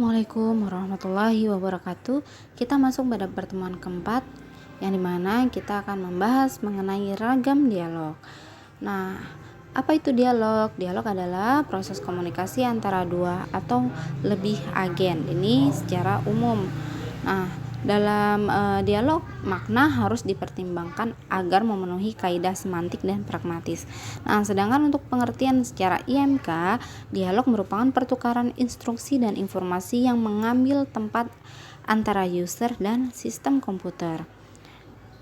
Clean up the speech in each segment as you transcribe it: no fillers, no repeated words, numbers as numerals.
Assalamualaikum warahmatullahi wabarakatuh. Kita masuk pada pertemuan keempat, yang dimana kita akan membahas mengenai ragam dialog. Nah, apa itu dialog? Dialog adalah proses komunikasi antara dua atau lebih agen. Ini secara umum. Nah, dalam dialog, makna harus dipertimbangkan agar memenuhi kaidah semantik dan pragmatis. Nah, sedangkan untuk pengertian secara IMK, dialog merupakan pertukaran instruksi dan informasi yang mengambil tempat antara user dan sistem komputer.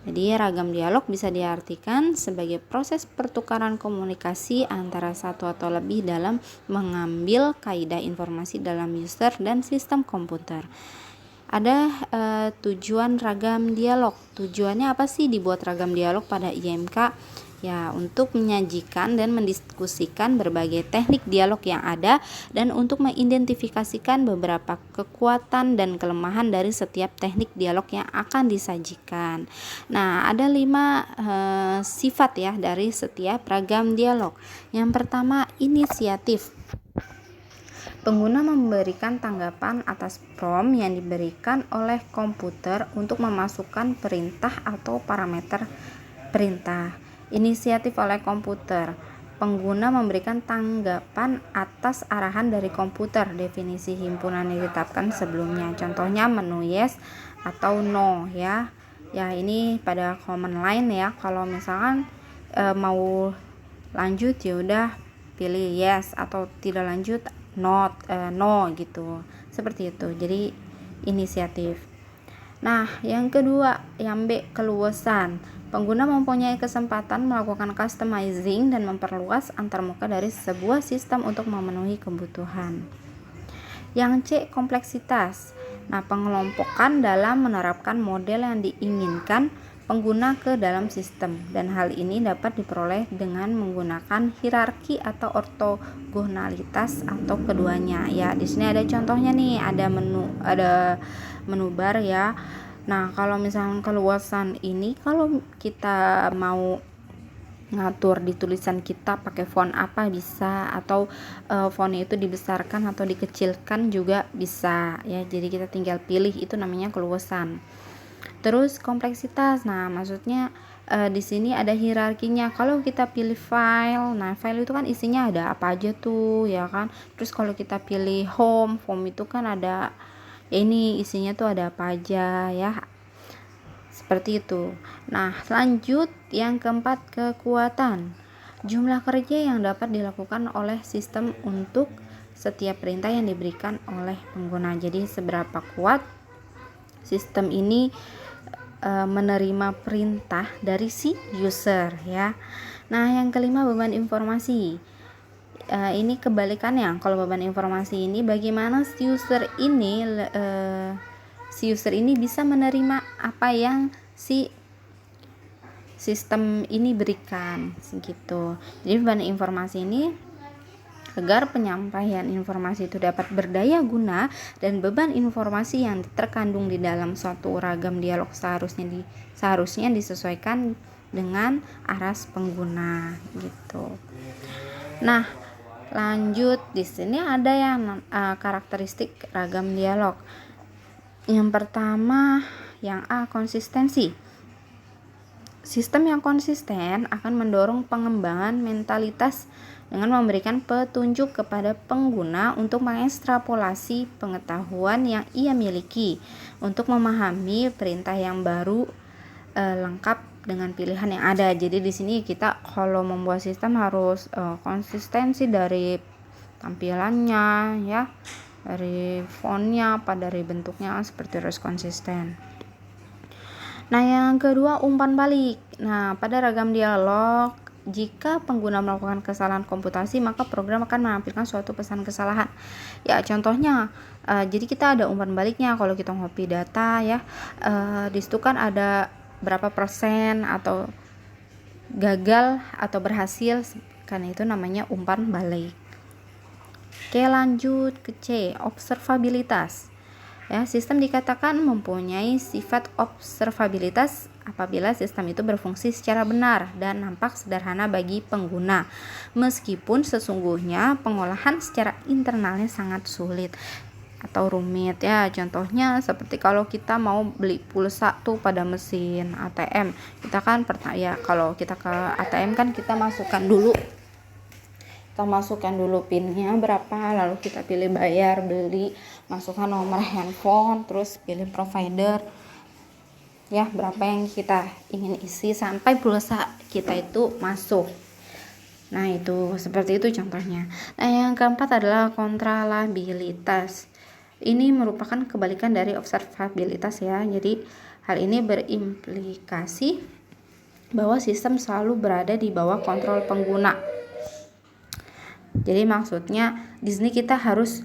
Jadi, ragam dialog bisa diartikan sebagai proses pertukaran komunikasi antara satu atau lebih dalam mengambil kaidah informasi dalam user dan sistem komputer. Ada tujuan ragam dialog. Tujuannya apa sih dibuat ragam dialog pada IMK? Ya, untuk menyajikan dan mendiskusikan berbagai teknik dialog yang ada dan untuk mengidentifikasikan beberapa kekuatan dan kelemahan dari setiap teknik dialog yang akan disajikan. Nah, ada 5 sifat ya dari setiap ragam dialog. Yang pertama, inisiatif. Pengguna memberikan tanggapan atas prompt yang diberikan oleh komputer untuk memasukkan perintah atau parameter perintah. Inisiatif oleh komputer. Pengguna memberikan tanggapan atas arahan dari komputer. Definisi himpunan yang ditetapkan sebelumnya. Contohnya menu yes atau no ya. Ya, ini pada command line ya. Kalau misalkan mau lanjut ya udah pilih yes, atau tidak lanjut no gitu, seperti itu. Jadi inisiatif. Nah, yang kedua, yang B, keluasan. Pengguna mempunyai kesempatan melakukan customizing dan memperluas antarmuka dari sebuah sistem untuk memenuhi kebutuhan. Yang C, kompleksitas. Nah, pengelompokan dalam menerapkan model yang diinginkan pengguna ke dalam sistem, dan hal ini dapat diperoleh dengan menggunakan hierarki atau ortogonalitas atau keduanya. Ya, di sini ada contohnya nih, ada menu bar ya. Nah, kalau misalnya keluasan ini, kalau kita mau ngatur di tulisan kita pakai font apa bisa, atau fontnya itu dibesarkan atau dikecilkan juga bisa ya. Jadi kita tinggal pilih, itu namanya keluasan. Terus kompleksitas. Nah, maksudnya di sini ada hierarkinya. Kalau kita pilih file, nah file itu kan isinya ada apa aja tuh ya kan. Terus kalau kita pilih home itu kan ada ini isinya tuh ada apa aja ya. Seperti itu. Nah, lanjut yang keempat, kekuatan. Jumlah kerja yang dapat dilakukan oleh sistem untuk setiap perintah yang diberikan oleh pengguna. Jadi seberapa kuat sistem ini menerima perintah dari si user ya. Nah, yang kelima, beban informasi. Ini kebalikannya. Kalau beban informasi ini, bagaimana si user ini bisa menerima apa yang si sistem ini berikan segitu. Jadi beban informasi ini agar penyampaian informasi itu dapat berdaya guna, dan beban informasi yang terkandung di dalam suatu ragam dialog seharusnya disesuaikan dengan aras pengguna gitu. Nah, lanjut di sini ada yang karakteristik ragam dialog. Yang pertama, yang A, konsistensi. Sistem yang konsisten akan mendorong pengembangan mentalitas dengan memberikan petunjuk kepada pengguna untuk mengekstrapolasi pengetahuan yang ia miliki untuk memahami perintah yang baru lengkap dengan pilihan yang ada. Jadi di sini kita kalau membuat sistem harus konsistensi dari tampilannya ya, dari fontnya, dari bentuknya, seperti harus konsisten. Nah, yang kedua, umpan balik. Nah, pada ragam dialog, jika pengguna melakukan kesalahan komputasi, maka program akan menampilkan suatu pesan kesalahan. Ya, contohnya, jadi kita ada umpan baliknya. Kalau kita copy data ya, di situ kan ada berapa persen atau gagal atau berhasil, kan itu namanya umpan balik. Oke, lanjut ke C, observabilitas. Ya, sistem dikatakan mempunyai sifat observabilitas apabila sistem itu berfungsi secara benar dan nampak sederhana bagi pengguna, meskipun sesungguhnya pengolahan secara internalnya sangat sulit. atau rumit ya. Contohnya seperti kalau kita mau beli pulsa tuh pada mesin ATM, kita kan ya kalau kita ke ATM kan kita masukkan dulu pinnya berapa, lalu kita pilih bayar, beli, masukkan nomor handphone, terus pilih provider ya, berapa yang kita ingin isi sampai pulsa kita itu masuk. Nah itu seperti itu contohnya. Nah yang keempat adalah kontralabilitas. Ini merupakan kebalikan dari observabilitas ya. Jadi hal ini berimplikasi bahwa sistem selalu berada di bawah kontrol pengguna. Jadi maksudnya di sini kita harus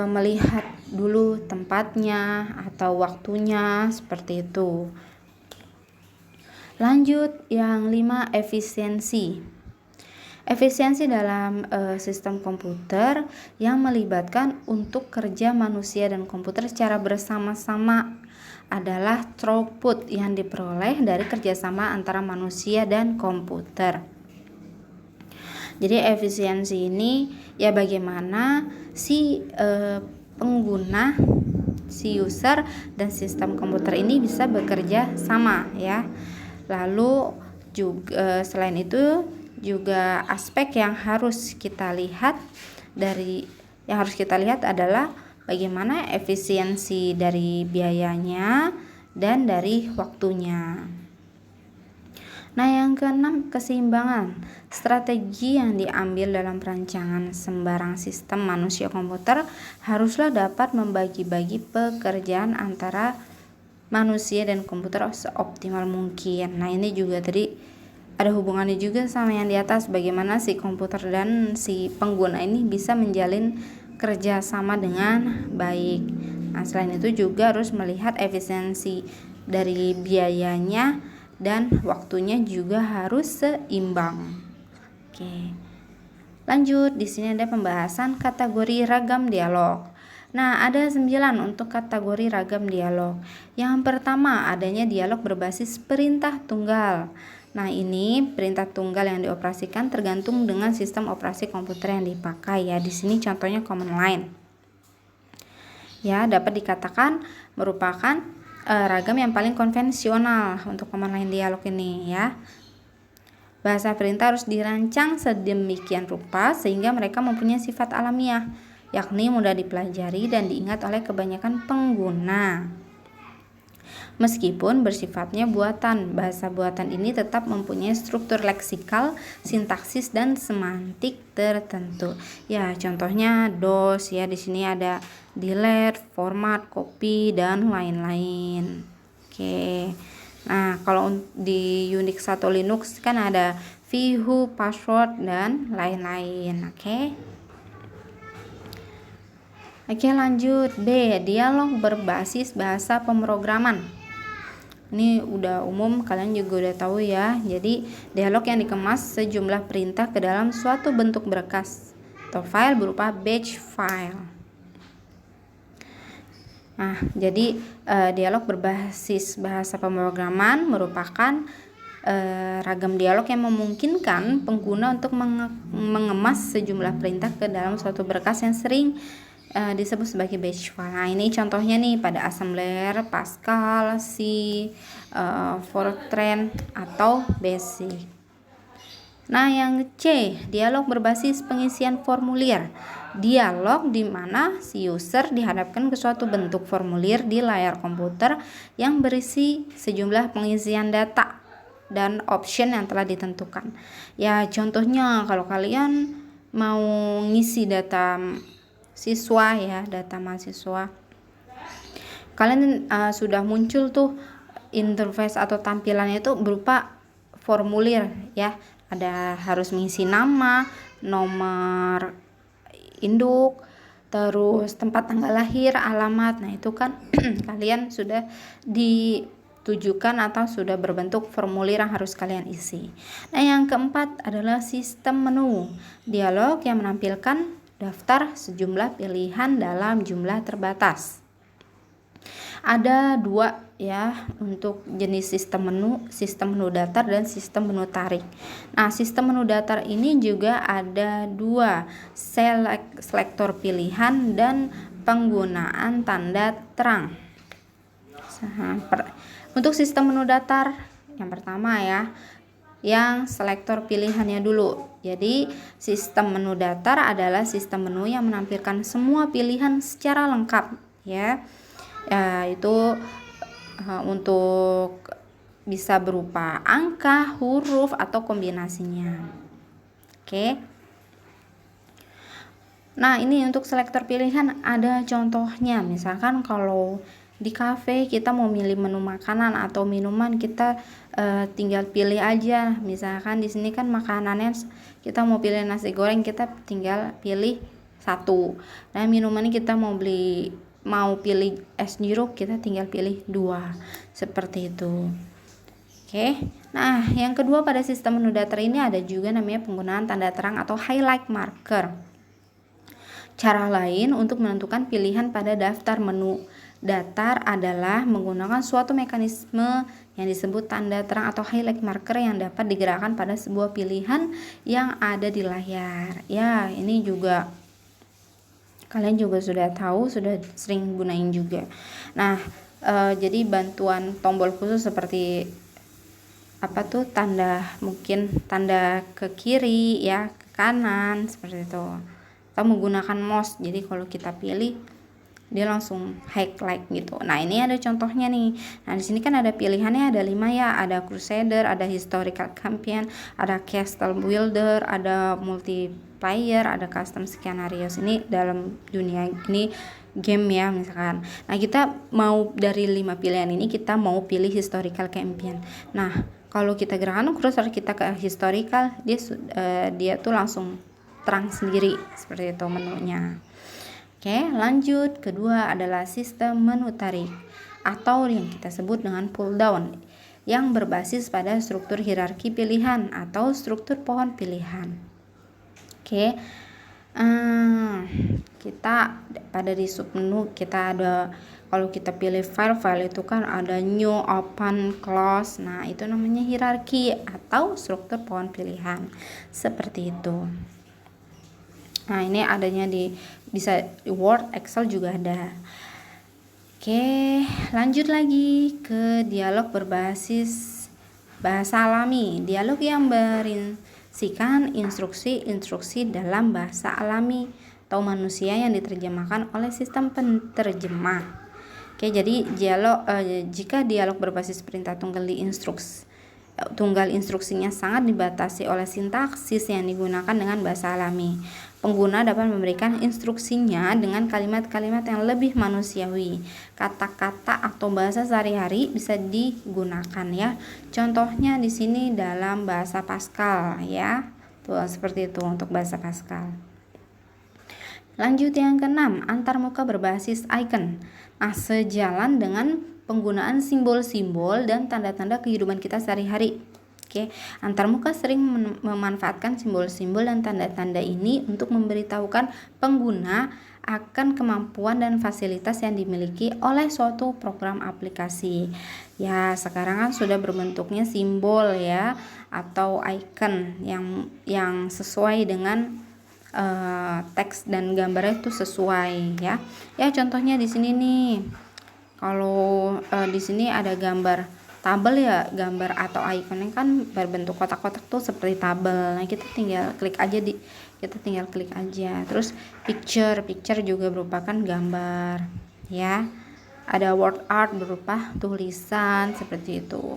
melihat dulu tempatnya atau waktunya, seperti itu. Lanjut yang 5, efisiensi. Efisiensi dalam sistem komputer yang melibatkan untuk kerja manusia dan komputer secara bersama-sama adalah throughput yang diperoleh dari kerjasama antara manusia dan komputer. Jadi efisiensi ini ya bagaimana si pengguna, si user dan sistem komputer ini bisa bekerja sama ya. Lalu juga selain itu juga aspek yang harus kita lihat adalah bagaimana efisiensi dari biayanya dan dari waktunya. Nah yang keenam, keseimbangan. Strategi yang diambil dalam perancangan sembarang sistem manusia komputer haruslah dapat membagi-bagi pekerjaan antara manusia dan komputer seoptimal mungkin. Nah ini juga tadi ada hubungannya juga sama yang di atas, bagaimana si komputer dan si pengguna ini bisa menjalin kerja sama dengan baik. Nah selain itu juga harus melihat efisiensi dari biayanya dan waktunya juga harus seimbang. Oke. Lanjut, di sini ada pembahasan kategori ragam dialog. Nah, ada 9 untuk kategori ragam dialog. Yang pertama, adanya dialog berbasis perintah tunggal. Nah, ini perintah tunggal yang dioperasikan tergantung dengan sistem operasi komputer yang dipakai ya. Di sini contohnya command line. Ya, dapat dikatakan merupakan ragam yang paling konvensional untuk command line dialog ini ya. Bahasa perintah harus dirancang sedemikian rupa sehingga mereka mempunyai sifat alamiah, yakni mudah dipelajari dan diingat oleh kebanyakan pengguna. Meskipun bersifatnya buatan, bahasa buatan ini tetap mempunyai struktur leksikal, sintaksis dan semantik tertentu. Ya, contohnya DOS ya, di sini ada delete, format, copy dan lain-lain. Oke. Nah, kalau di Unix atau Linux kan ada who, password dan lain-lain. Oke, lanjut. B, dialog berbasis bahasa pemrograman. Ini udah umum, kalian juga udah tahu ya. Jadi dialog yang dikemas sejumlah perintah ke dalam suatu bentuk berkas atau file berupa batch file. Nah, jadi dialog berbasis bahasa pemrograman merupakan ragam dialog yang memungkinkan pengguna untuk mengemas sejumlah perintah ke dalam suatu berkas yang sering disebut sebagai batch file. Nah, ini contohnya nih pada assembler, Pascal, C, Fortran atau BASIC. Nah, yang C, dialog berbasis pengisian formulir. Dialog di mana si user dihadapkan ke suatu bentuk formulir di layar komputer yang berisi sejumlah pengisian data dan option yang telah ditentukan. Ya, contohnya kalau kalian mau ngisi data siswa ya, data mahasiswa, kalian sudah muncul tuh interface atau tampilannya itu berupa formulir ya. Ada harus mengisi nama, nomor induk, terus tempat tanggal lahir, alamat. Nah, itu kan kalian sudah ditujukan atau sudah berbentuk formulir yang harus kalian isi. Nah, yang keempat adalah sistem menu. Dialog yang menampilkan daftar sejumlah pilihan dalam jumlah terbatas. Ada 2 ya untuk jenis sistem menu datar dan sistem menu tarik. Nah, sistem menu datar ini juga ada 2, selektor pilihan dan penggunaan tanda terang. Untuk sistem menu datar, yang pertama ya, yang selektor pilihannya dulu. Jadi sistem menu datar adalah sistem menu yang menampilkan semua pilihan secara lengkap ya. Itu untuk bisa berupa angka, huruf, atau kombinasinya. Oke. Nah, ini untuk selektor pilihan ada contohnya. Misalkan kalau di kafe kita mau milih menu makanan atau minuman, kita tinggal pilih aja. Misalkan di sini kan makanannya kita mau pilih nasi goreng, kita tinggal pilih satu. Nah, minumannya kita mau pilih es jeruk, kita tinggal pilih 2. Seperti itu. Oke. Nah, yang kedua pada sistem menu datar ini ada juga namanya penggunaan tanda terang atau highlight marker. Cara lain untuk menentukan pilihan pada daftar menu datar adalah menggunakan suatu mekanisme yang disebut tanda terang atau highlight marker yang dapat digerakkan pada sebuah pilihan yang ada di layar. Ya, ini juga kalian juga sudah tahu, sudah sering gunain juga. Nah, jadi bantuan tombol khusus seperti mungkin tanda ke kiri ya, ke kanan seperti itu. Atau menggunakan mouse. Jadi kalau kita pilih dia langsung highlight gitu. Nah, ini ada contohnya nih. Nah, di sini kan ada pilihannya ada 5 ya. Ada Crusader, ada Historical Campaign, ada Castle Builder, ada Multiplayer, ada Custom Scenarios. Ini dalam dunia ini game ya misalkan. Nah, kita mau dari 5 pilihan ini kita mau pilih Historical Campaign. Nah, kalau kita gerakan cursor kita ke Historical, dia tuh langsung terang sendiri seperti itu menunya. Oke, lanjut. Kedua adalah sistem menu tarik atau yang kita sebut dengan pull down yang berbasis pada struktur hierarki pilihan atau struktur pohon pilihan. Oke. Kita pada di submenu kita ada, kalau kita pilih file itu kan ada new, open, close. Nah, itu namanya hierarki atau struktur pohon pilihan. Seperti itu. Nah, ini adanya bisa di Word, Excel juga ada. Oke, lanjut lagi ke dialog berbasis bahasa alami. Dialog yang berisikan instruksi-instruksi dalam bahasa alami atau manusia yang diterjemahkan oleh sistem penerjemah. Oke, jadi jika dialog berbasis perintah tunggal instruksinya sangat dibatasi oleh sintaksis yang digunakan dengan bahasa alami. Pengguna dapat memberikan instruksinya dengan kalimat-kalimat yang lebih manusiawi. Kata-kata atau bahasa sehari-hari bisa digunakan ya. Contohnya di sini dalam bahasa Pascal ya. Tuh, seperti itu untuk bahasa Pascal. Lanjut yang keenam, antarmuka berbasis icon. Nah, sejalan dengan penggunaan simbol-simbol dan tanda-tanda kehidupan kita sehari-hari. Oke, antarmuka sering memanfaatkan simbol-simbol dan tanda-tanda ini untuk memberitahukan pengguna akan kemampuan dan fasilitas yang dimiliki oleh suatu program aplikasi. Ya, sekarang kan sudah berbentuknya simbol ya atau icon yang sesuai dengan teks dan gambarnya itu sesuai ya. Ya, contohnya di sini nih. Kalau di sini ada gambar tabel ya, gambar atau ikonnya kan berbentuk kotak-kotak tuh seperti tabel. Nah, kita tinggal klik aja. Terus picture juga merupakan gambar ya. Ada word art berupa tulisan seperti itu.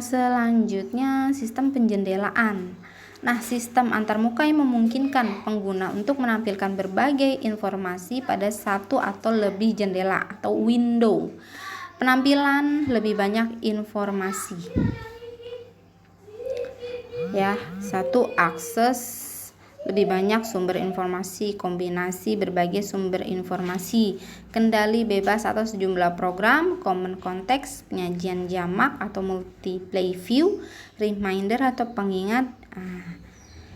Selanjutnya sistem penjendelaan. Nah, sistem antarmuka yang memungkinkan pengguna untuk menampilkan berbagai informasi pada satu atau lebih jendela atau window. Penampilan lebih banyak informasi. Ya, satu akses lebih banyak sumber informasi, kombinasi berbagai sumber informasi, kendali bebas atas sejumlah program, common context, penyajian jamak atau multiplay view, reminder atau pengingat.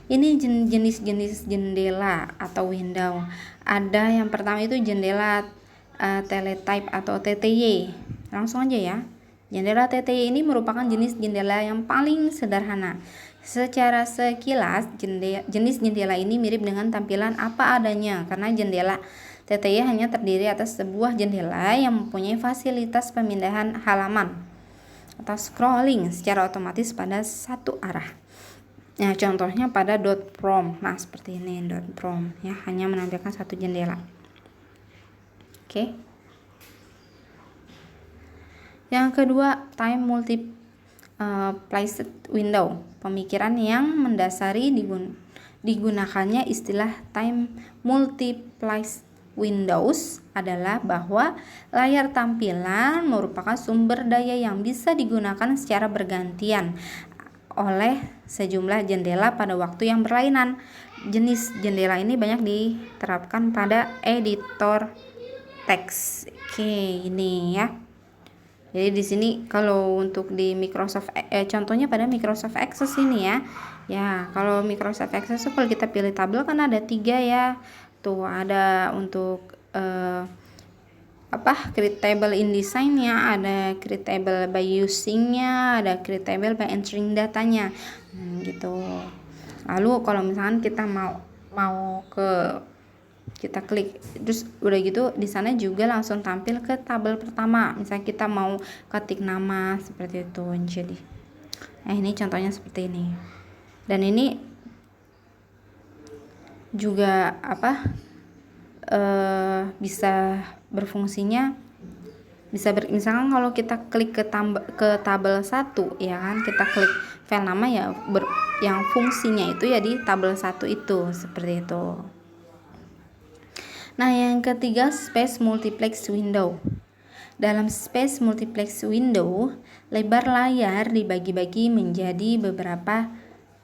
Ini jenis-jenis jendela atau window. Ada yang pertama itu jendela teletype atau TTY. Langsung aja ya. Jendela TTY ini merupakan jenis jendela yang paling sederhana. Secara sekilas, jenis jendela ini mirip dengan tampilan apa adanya karena jendela TTY hanya terdiri atas sebuah jendela yang mempunyai fasilitas pemindahan halaman atau scrolling secara otomatis pada satu arah. Nah, contohnya pada dot prom. Nah, seperti ini dot prom ya, hanya menampilkan satu jendela. Oke. Yang kedua, time multi-placed window. Pemikiran yang mendasari digunakannya istilah time multi-placed windows adalah bahwa layar tampilan merupakan sumber daya yang bisa digunakan secara bergantian oleh sejumlah jendela pada waktu yang berlainan. Jenis jendela ini banyak diterapkan pada editor teks. Oke, ini ya. Jadi di sini kalau untuk di Microsoft contohnya pada Microsoft Access ini ya. Ya, kalau Microsoft Access kalau kita pilih tabel kan ada 3 ya. Tuh ada untuk create table in design-nya, ada create table by using-nya, ada create table by entering datanya. Gitu. Lalu kalau misalkan kita mau kita klik terus udah gitu di sana juga langsung tampil ke tabel pertama. Misalnya kita mau ketik nama seperti itu. Jadi ini contohnya seperti ini. Dan ini juga bisa berfungsinya misalkan kalau kita klik ke tabel 1 ya kan, kita klik file nama ya yang fungsinya itu ya di tabel 1 itu seperti itu. Nah, yang ketiga, space multiplex window. Dalam space multiplex window, lebar layar dibagi-bagi menjadi beberapa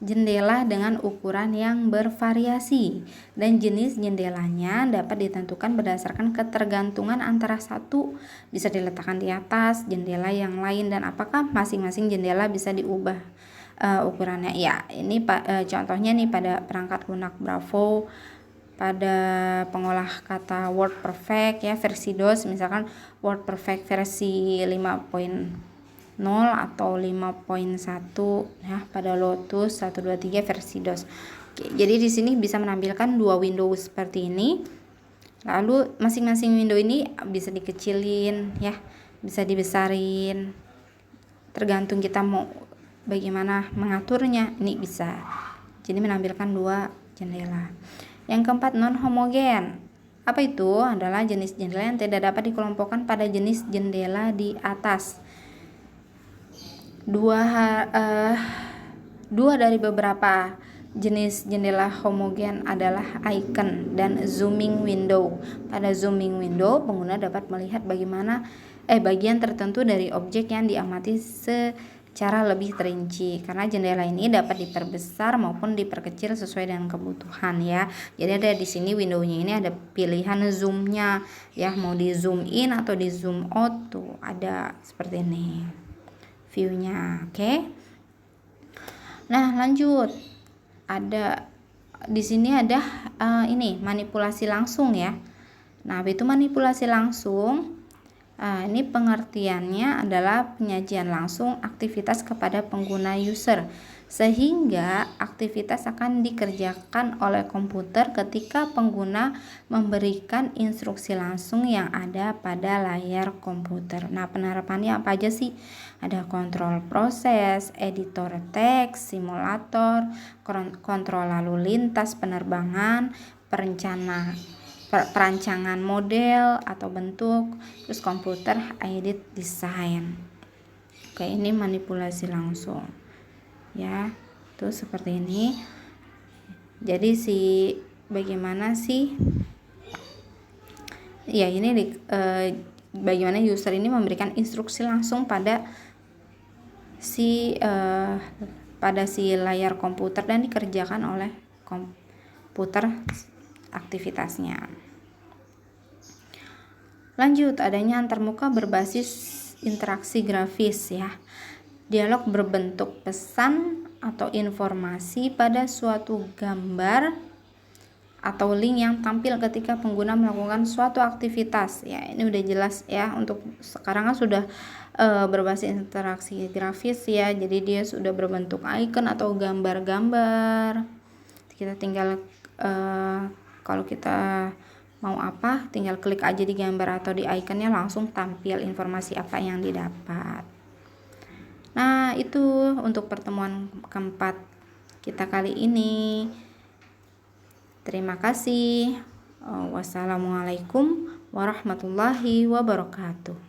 jendela dengan ukuran yang bervariasi dan jenis jendelanya dapat ditentukan berdasarkan ketergantungan antara satu bisa diletakkan di atas jendela yang lain dan apakah masing-masing jendela bisa diubah ukurannya. Ya, ini contohnya nih pada perangkat lunak Bravo, pada pengolah kata WordPerfect ya versi DOS, misalkan WordPerfect versi 5.0 atau 5.1 ya, pada Lotus 123 versi DOS. Oke, jadi di sini bisa menampilkan 2 window seperti ini. Lalu masing-masing window ini bisa dikecilin ya, bisa dibesarin. Tergantung kita mau bagaimana mengaturnya. Ini bisa. Jadi menampilkan 2 jendela. Yang keempat, non-homogen. Apa itu? Adalah jenis jendela yang tidak dapat dikelompokkan pada jenis jendela di atas. Dua dari beberapa jenis jendela homogen adalah icon dan zooming window. Pada zooming window, pengguna dapat melihat bagian tertentu dari objek yang diamati secara lebih terinci, karena jendela ini dapat diperbesar maupun diperkecil sesuai dengan kebutuhan ya. Jadi ada di sini windownya ini ada pilihan zoomnya ya, mau di zoom in atau di zoom out tuh ada seperti ini viewnya. Oke. Nah, lanjut. Ada di sini ada ini manipulasi langsung ya. Nah, itu manipulasi langsung. Ini pengertiannya adalah penyajian langsung aktivitas kepada pengguna user, sehingga aktivitas akan dikerjakan oleh komputer ketika pengguna memberikan instruksi langsung yang ada pada layar komputer. Nah, penerapannya apa aja sih? Ada kontrol proses, editor teks, simulator, kontrol lalu lintas penerbangan, perancangan model atau bentuk, terus komputer edit design. Oke, ini manipulasi langsung ya, tuh seperti ini. Jadi bagaimana sih ya ini bagaimana user ini memberikan instruksi langsung pada si layar komputer dan dikerjakan oleh komputer aktivitasnya. Lanjut, adanya antarmuka berbasis interaksi grafis ya. Dialog berbentuk pesan atau informasi pada suatu gambar atau link yang tampil ketika pengguna melakukan suatu aktivitas. Ya, ini udah jelas ya. Untuk sekarang kan sudah berbasis interaksi grafis ya, jadi dia sudah berbentuk icon atau gambar-gambar. Kita tinggal kalau kita mau apa, tinggal klik aja di gambar atau di iconnya, langsung tampil informasi apa yang didapat. Nah, itu untuk pertemuan keempat kita kali ini. Terima kasih. Wassalamualaikum warahmatullahi wabarakatuh.